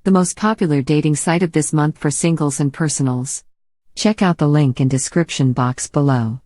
the most popular dating site of this month for singles and personals. Check out the link in description box below.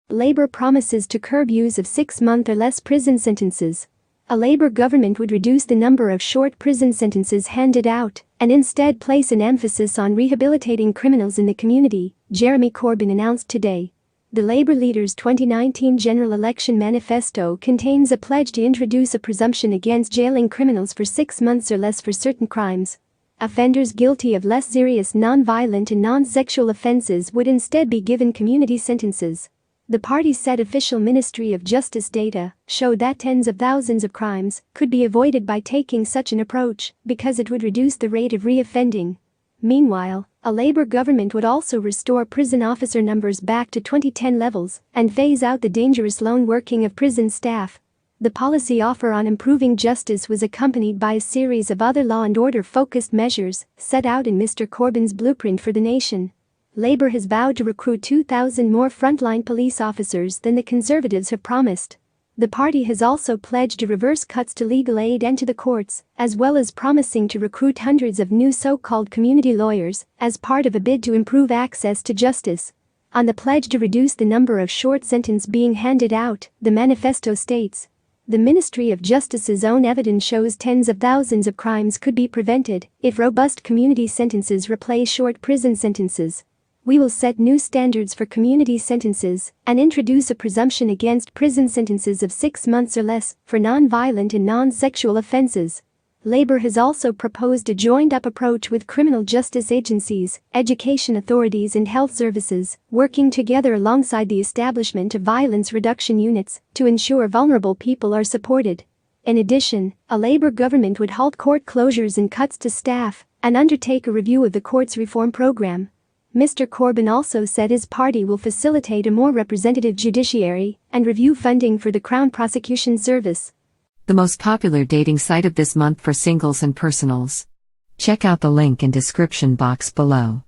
Labour promises to curb use of 6-month or less prison sentences. A Labour government would reduce the number of short prison sentences handed out and instead place an emphasis on rehabilitating criminals in the community, Jeremy Corbyn announced today. The Labour leader's 2019 general election manifesto contains a pledge to introduce a presumption against jailing criminals for 6 months or less for certain crimes. Offenders guilty of less serious non-violent and non-sexual offences would instead be given community sentences. The party said official Ministry of Justice data showed that tens of thousands of crimes could be avoided by taking such an approach because it would reduce the rate of reoffending. Meanwhile, a Labour government would also restore prison officer numbers back to 2010 levels and phase out the dangerous lone working of prison staff. The policy offer on improving justice was accompanied by a series of other law and order focused measures set out in Mr Corbyn's blueprint for the nation. Labour has vowed to recruit 2,000 more frontline police officers than the Conservatives have promised. The party has also pledged to reverse cuts to legal aid and to the courts, as well as promising to recruit hundreds of new so-called community lawyers as part of a bid to improve access to justice. On the pledge to reduce the number of short sentences being handed out, the manifesto states, "The Ministry of Justice's own evidence shows tens of thousands of crimes could be prevented if robust community sentences replace short prison sentences. We will set new standards for community sentences and introduce a presumption against prison sentences of 6 months or less for non-violent and non-sexual offences." Labour has also proposed a joined-up approach with criminal justice agencies, education authorities and health services, working together alongside the establishment of violence reduction units to ensure vulnerable people are supported. In addition, a Labour government would halt court closures and cuts to staff and undertake a review of the courts reform programme. Mr Corbyn also said his party will facilitate a more representative judiciary and review funding for the Crown Prosecution Service. The most popular dating site of this month for singles and personals. Check out the link in description box below.